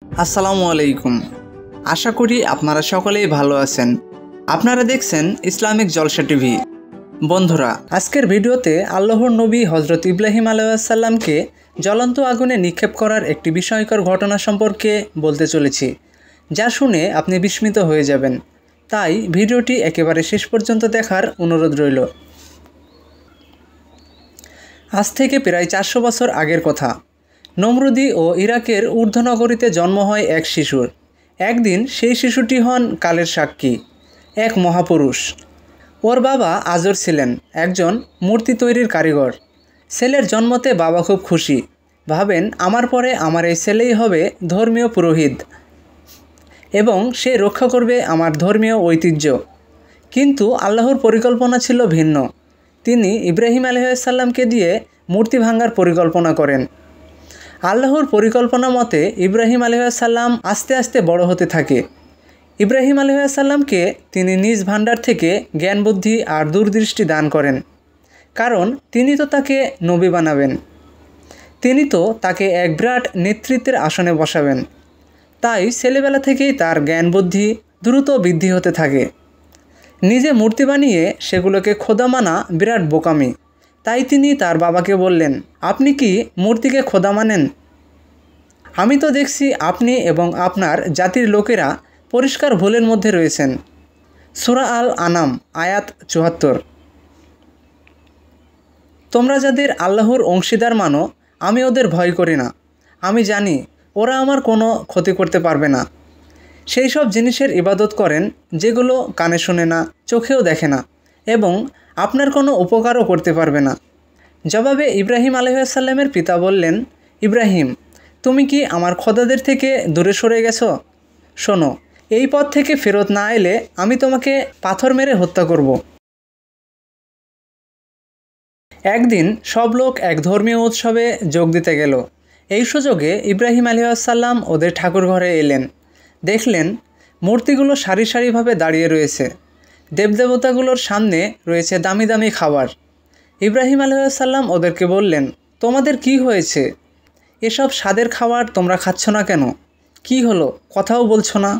আসসালামু আলাইকুম। আশা করি আপনারা সকলেই ভালো আছেন। আপনারা দেখছেন ইসলামিক জলসা টিভি। বন্ধুরা, আজকের ভিডিওতে আল্লাহর নবী হজরত ইব্রাহিম আলাইহিসসালামকে জ্বলন্ত আগুনে নিক্ষেপ করার একটি বিস্ময়কর ঘটনা সম্পর্কে বলতে চলেছি, যা শুনে আপনি বিস্মিত হয়ে যাবেন। তাই ভিডিওটি একেবারে শেষ পর্যন্ত দেখার অনুরোধ রইল। আজ থেকে প্রায় 400 বছর আগের কথা। নমরুদি ও ইরাকের ঊর্ধ্বনগরীতে জন্ম হয় এক শিশুর। একদিন সেই শিশুটি হন কালের সাক্ষী, এক মহাপুরুষ। ওর বাবা আজর ছিলেন একজন মূর্তি তৈরির কারিগর। ছেলের জন্মতে বাবা খুব খুশি, ভাবেন আমার পরে আমার এই ছেলেই হবে ধর্মীয় পুরোহিত এবং সে রক্ষা করবে আমার ধর্মীয় ঐতিহ্য। কিন্তু আল্লাহর পরিকল্পনা ছিল ভিন্ন। তিনি ইব্রাহিম আলাইহিসসালামকে দিয়ে মূর্তি ভাঙার পরিকল্পনা করেন। আল্লাহর পরিকল্পনা মতে ইব্রাহিম আলাইহিসসালাম আস্তে আস্তে বড় হতে থাকে। ইব্রাহিম আলাইহিসসালামকে তিনি নিজ ভাণ্ডার থেকে জ্ঞান বুদ্ধি আর দূরদৃষ্টি দান করেন, কারণ তিনি তো তাকে নবী বানাবেন। তিনি তো তাকে এক বিরাট নেতৃত্বের আসনে বসাবেন। তাই ছেলেবেলা থেকেই তার জ্ঞান বুদ্ধি দ্রুত বৃদ্ধি হতে থাকে। নিজে মূর্তি বানিয়ে সেগুলোকে খোদা মানা বিরাট বোকামি। তাই তিনি তার বাবাকে বললেন, আপনি কি মূর্তিকে খোদা মানেন? আমি তো দেখছি আপনি এবং আপনার জাতির লোকেরা পরিষ্কার ভুলের মধ্যে রয়েছেন। সূরা আল আনাম আয়াত ৭৪। তোমরা যাদের আল্লাহর অংশীদার মানো, আমি ওদের ভয় করি না। আমি জানি ওরা আমার কোনো ক্ষতি করতে পারবে না। সেই সব জিনিসের ইবাদত করেন যেগুলো কানে শোনে না, চোখেও দেখে না এবং আপনার কোনো উপকারও করতে পারবে না। জবাবে ইব্রাহিম আলাইহিসসালামের পিতা বললেন, ইব্রাহিম, তুমি কি আমার খোদাদের থেকে দূরে সরে গেছো? শোনো, এই পথ থেকে ফেরত না এলে আমি তোমাকে পাথর মেরে হত্যা করব। একদিন সব লোক এক ধর্মীয় উৎসবে যোগ দিতে গেল। এই সুযোগে ইব্রাহিম আলাইহিসসালাম ওদের ঠাকুর ঘরে এলেন। দেখলেন মূর্তিগুলো সারি সারিভাবে দাঁড়িয়ে রয়েছে। দেবদেবতাগুলোর সামনে রয়েছে দামি দামি খাবার। ইব্রাহিম আলাইহিসসালাম ওদেরকে বললেন, তোমাদের কি হয়েছে? এসব স্বাদের খাবার তোমরা খাচ্ছ না কেন? কি হলো, কথাও বলছো না?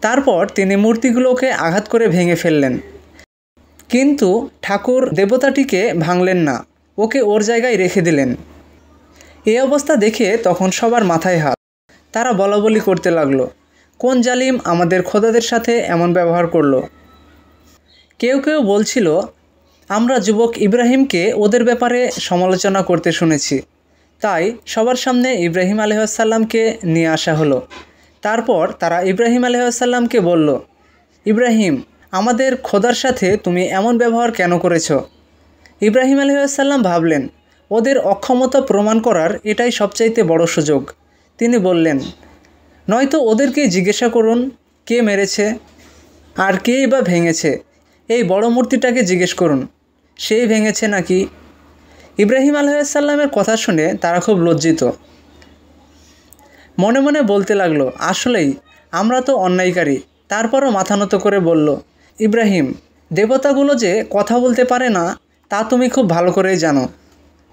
তারপর তিনি মূর্তিগুলোকে আঘাত করে ভেঙে ফেললেন, কিন্তু ঠাকুর দেবতাটিকে ভাঙলেন না, ওকে ওর জায়গায় রেখে দিলেন। এই অবস্থা দেখে তখন সবার মাথায় হাত। তারা বলাবলি করতে লাগলো, কোন জালিম আমাদের খোদাদের সাথে এমন ব্যবহার করলো। কেউ কেউ বলছিল, আমরা যুবক ইব্রাহিমকে ওদের ব্যাপারে সমালোচনা করতে শুনেছি, তাই সবার সামনে ইব্রাহিম আলাইহিসসালামকে নিয়ে আসা হলো। তারপর তারা ইব্রাহিম আলাইহিসসালামকে বলল, ইব্রাহিম, আমাদের খোদার সাথে তুমি এমন ব্যবহার কেন করেছ? ইব্রাহিম আলাইহিসসালাম ভাবলেন, ওদের অক্ষমতা প্রমাণ করার এটাই সবচাইতে বড় সুযোগ। তিনি বললেন, নয়তো ওদেরকেই জিজ্ঞাসা করুন কে মেরেছে আর কেই বা ভেঙেছে। এই বড় মূর্তিটাকে জিজ্ঞেস করুন, সেই ভেঙেছে নাকি? ইব্রাহিম আলাইহিসসালামের কথা শুনে তারা খুব লজ্জিত। মনে মনে বলতে লাগলো, আসলেই আমরা তো অন্যায়কারী। তারপরও মাথা নত করে বলল, ইব্রাহিম, দেবতাগুলো যে কথা বলতে পারে না তা তুমি খুব ভালো করেই জানো।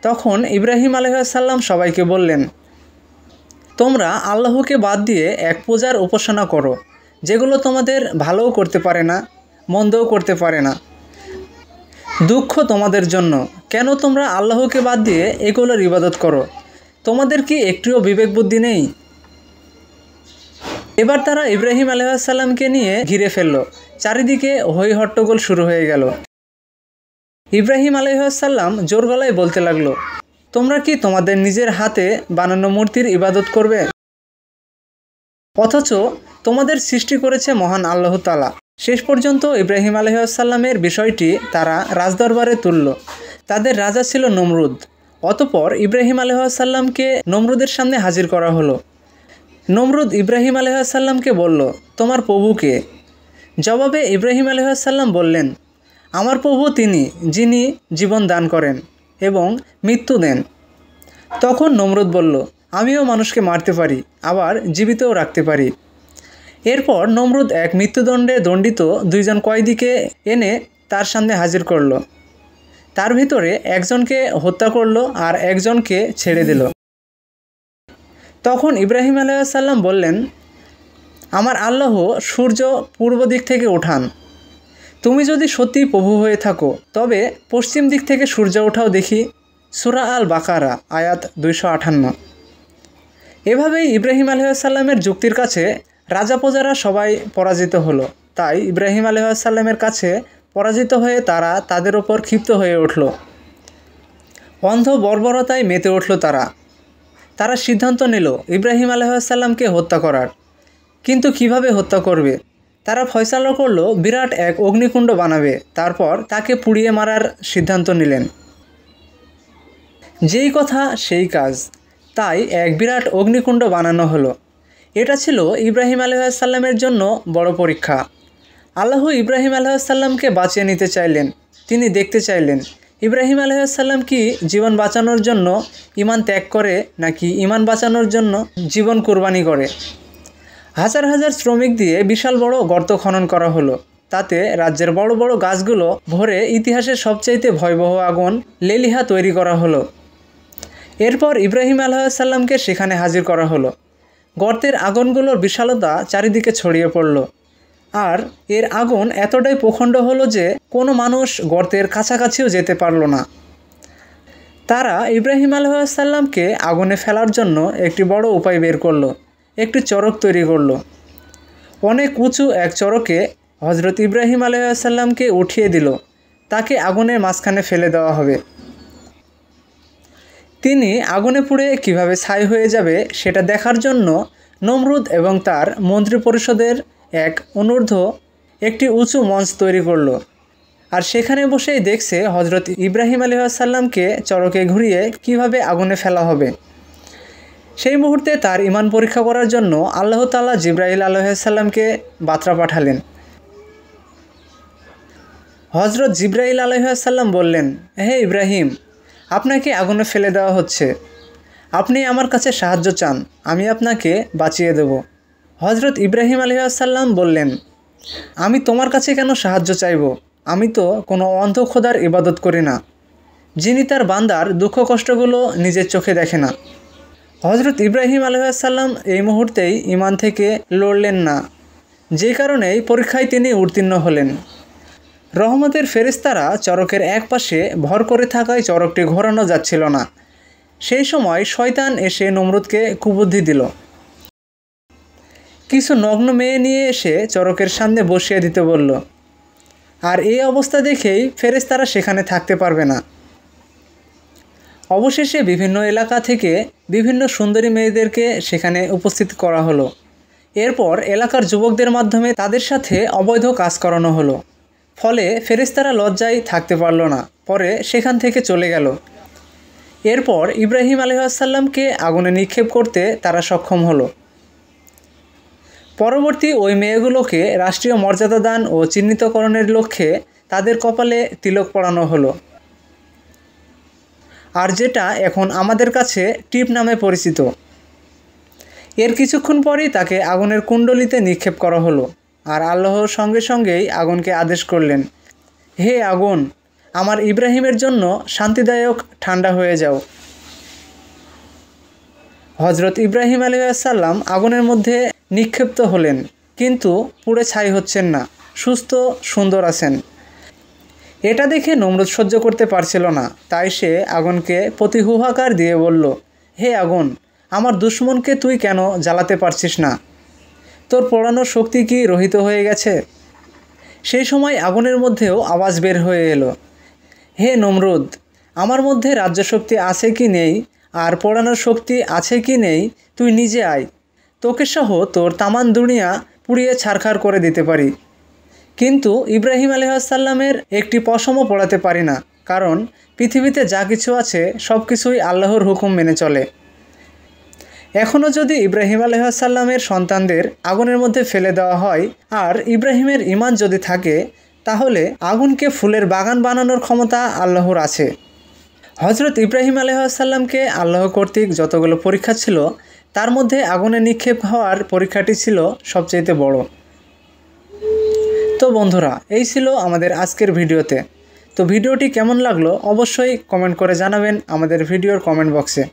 তখন ইব্রাহিম আলাইহিসসালাম সবাইকে বললেন, তোমরা আল্লাহকে বাদ দিয়ে এক পূজার উপাসনা করো, যেগুলো তোমাদের ভালোও করতে পারে না, মন্দও করতে পারে না। দুঃখ তোমাদের জন্য। কেন তোমরা আল্লাহকে বাদ দিয়ে এগুলোর ইবাদত করো? তোমাদের কি একটুও বিবেক বুদ্ধি নেই? এবার তারা ইব্রাহিম আলাইহিসসালামকে নিয়ে ঘিরে ফেলল। চারিদিকে হই হট্টগোল শুরু হয়ে গেল। ইব্রাহিম আলাইহিসসালাম জোর গলায় বলতে লাগলো, তোমরা কি তোমাদের নিজের হাতে বানানো মূর্তির ইবাদত করবে? অথচ তোমাদের সৃষ্টি করেছে মহান আল্লাহ তাআলা। শেষ পর্যন্ত ইব্রাহিম আলাইহিসসালামের বিষয়টি তারা রাজদরবারে তুলল। তাদের রাজা ছিল নমরুদ। অতঃপর ইব্রাহিম আলাইহিসসালামকে নমরুদের সামনে হাজির করা হলো। নমরুদ ইব্রাহিম আলাইহিসসালামকে বলল, তোমার প্রভু কে? জবাবে ইব্রাহিম আলাইহিসসালাম বললেন, আমার প্রভু তিনি যিনি জীবন দান করেন এবং মৃত্যু দেন। তখন নমরুদ বলল, আমিও মানুষকে মারতে পারি, আবার জীবিতও রাখতে পারি। এরপর নমরুদ এক মৃত্যুদণ্ডে দণ্ডিত দুইজন কয়েদিকে এনে তার সামনে হাজির করল। তার ভিতরে একজনকে হত্যা করল আর একজনকে ছেড়ে দিল। তখন ইব্রাহিম আলাইহিসসালাম বললেন, আমার আল্লাহ সূর্য পূর্ব দিক থেকে ওঠান। তুমি যদি সত্যিই প্রভু হয়ে থাকো তবে পশ্চিম দিক থেকে সূর্য ওঠাও দেখি। সূরা আল বাকারা আয়াত 258। এভাবেই ইব্রাহিম আলাইহিসসালামের যুক্তির কাছে রাজা প্রজারা সবাই পরাজিত হলো। তাই ইব্রাহিম আলাইহিসসালামের কাছে পরাজিত হয়ে তারা তাদের ওপর ক্ষিপ্ত হয়ে উঠল। অন্ধ বর্বরতায় মেতে উঠল তারা সিদ্ধান্ত নিল ইব্রাহিম আলাইহিসসালামকে হত্যা করার। কিন্তু কিভাবে হত্যা করবে? তারা ফয়সালা করল বিরাট এক অগ্নিকুণ্ড বানাবে, তারপর তাকে পুড়িয়ে মারার সিদ্ধান্ত নিলেন। যেই কথা সেই কাজ, তাই এক বিরাট অগ্নিকুণ্ড বানানো হলো। এটা ছিল ইব্রাহিম আলাইহিসসালামের জন্য বড় পরীক্ষা। আল্লাহ ইব্রাহিম আলাইহিসসালামকে বাঁচিয়ে নিতে চাইলেন। তিনি দেখতে চাইলেন ইব্রাহিম আলাইহিসসালাম কি জীবন বাঁচানোর জন্য ঈমান ত্যাগ করে নাকি ঈমান বাঁচানোর জন্য জীবন কুরবানি করে। হাজার হাজার শ্রমিক দিয়ে বিশাল বড় গর্ত খনন করা হলো। তাতে রাজ্যের বড় বড় গাছগুলো ভরে ইতিহাসের সবচাইতে ভয়াবহ আগুন লেলিহা তৈরি করা হলো। এরপর ইব্রাহিম আলাইহিসসালামকে সেখানে হাজির করা হলো। গর্তের আগুনগুলোর বিশালতা চারিদিকে ছড়িয়ে পড়ল, আর এর আগুন এতটাই প্রখণ্ড হলো যে কোনো মানুষ গর্তের কাছাকাছিও যেতে পারল না। তারা ইব্রাহিম আলাইহিসসালামকে আগুনে ফেলার জন্য একটি বড় উপায় বের করলো। একটি চরক তৈরি করলো। অনেক উঁচু এক চরকে হজরত ইব্রাহিম আলাইহিসসালামকে উঠিয়ে দিল। তাকে আগুনের মাঝখানে ফেলে দেওয়া হবে। তিনি আগুনে পুড়ে কিভাবে ছাই হয়ে যাবে সেটা দেখার জন্য নমরুদ এবং তার মন্ত্রী পরিষদের এক অনূর্ধ্ব একটি উঁচু মঞ্চ তৈরি করলো। আর সেখানে বসেই দেখছে হজরত ইব্রাহিম আলাইহিসসালামকে চরকে ঘুরিয়ে কিভাবে আগুনে ফেলা হবে। সেই মুহূর্তে তার ঈমান পরীক্ষা করার জন্য আল্লাহ তাআলা জিবরাইল আলাইহিসসালামকে বার্তা পাঠালেন। হজরত জিবরাইল আলাইহিসসালাম বললেন, হে ইব্রাহিম, আপনাকে আগুনে ফেলে দেওয়া হচ্ছে। আপনি আমার কাছে সাহায্য চান, আমি আপনাকে বাঁচিয়ে দেব। হজরত ইব্রাহিম আলাইহিসসালাম বললেন, আমি তোমার কাছে কেন সাহায্য চাইব? আমি তো কোনো অন্ধ খোদার ইবাদত করি না, যিনি তার বান্দার দুঃখ কষ্টগুলো নিজের চোখে দেখে না। হজরত ইব্রাহিম আলাইহিসসালাম এই মুহূর্তেই ঈমান থেকে লড়লেন না, যে কারণেই পরীক্ষায় তিনি উত্তীর্ণ হলেন। রহমতের ফেরেশতারা চরকের এক পাশে ভর করে থাকায় চরকটি ঘোরানো যাচ্ছিল না। সেই সময় শয়তান এসে নমরুদকে কুবুদ্ধি দিল। কিছু নগ্ন মেয়ে নিয়ে এসে চরকের সামনে বসিয়ে দিতে বলল। আর এই অবস্থা দেখেই ফেরেশতারা সেখানে থাকতে পারবে না। অবশেষে বিভিন্ন এলাকা থেকে বিভিন্ন সুন্দরী মেয়েদেরকে সেখানে উপস্থিত করা হলো। এরপর এলাকার যুবকদের মাধ্যমে তাদের সাথে অবৈধ কাজ করানো হলো। ফলে ফেরেশতারা লজ্জায় থাকতে পারল না, পরে সেখান থেকে চলে গেল। এরপর ইব্রাহিম আলাইহিসসালামকে আগুনে নিক্ষেপ করতে তারা সক্ষম হলো। পরবর্তী ওই মেয়েগুলোকে রাষ্ট্রীয় মর্যাদা দান ও চিহ্নিতকরণের লক্ষ্যে তাদের কপালে তিলক পরানো হলো, আর যেটা এখন আমাদের কাছে টিপ নামে পরিচিত। এর কিছুক্ষণ পরেই তাকে আগুনের কুণ্ডলিতে নিক্ষেপ করা হলো। আর আল্লাহর সঙ্গে সঙ্গেই আগুনকে আদেশ করলেন, হে আগুন, আমার ইব্রাহিমের জন্য শান্তিদায়ক ঠান্ডা হয়ে যাও। হজরত ইব্রাহিম আলাইহিসসালাম আগুনের মধ্যে নিক্ষিপ্ত হলেন, কিন্তু পুড়ে ছাই হচ্ছেন না, সুস্থ সুন্দর আছেন। এটা দেখে নমরুদ সহ্য করতে পারছিল না, তাই সে আগুনকে প্রতিহুহাকার দিয়ে বলল, হে আগুন, আমার দুশমনকে তুই কেন জ্বালাতে পারছিস না? তোর পোড়ানোর শক্তি কি রহিত হয়ে গেছে? সেই সময় আগুনের মধ্যেও আওয়াজ বের হয়ে এলো, হে নমরুদ, আমার মধ্যে রাজ্যশক্তি আছে কি নেই আর পোড়ানোর শক্তি আছে কি নেই তুই নিজে আয়, তোকে সহ তোর তামান দুনিয়া পুড়িয়ে ছারখার করে দিতে পারি। কিন্তু ইব্রাহিম আলাইহিসসালামের একটি পশমও পোড়াতে পারি না, কারণ পৃথিবীতে যা কিছু আছে সব কিছুই আল্লাহর হুকুম মেনে চলে। এখনও যদি ইব্রাহিম আলাইহিসসালামের সন্তানদের আগুনের মধ্যে ফেলে দেওয়া হয় আর ইব্রাহিমের ঈমান যদি থাকে, তাহলে আগুনকে ফুলের বাগান বানানোর ক্ষমতা আল্লাহর আছে। হজরত ইব্রাহিম আলাইহিসসালামকে আল্লাহ কর্তৃক যতগুলো পরীক্ষা ছিল, তার মধ্যে আগুনে নিক্ষেপ হওয়ার পরীক্ষাটি ছিল সবচেয়ে বড়। তো বন্ধুরা, এই ছিল আমাদের আজকের ভিডিওতে। তো ভিডিওটি কেমন লাগলো অবশ্যই কমেন্ট করে জানাবেন আমাদের ভিডিওর কমেন্ট বক্সে।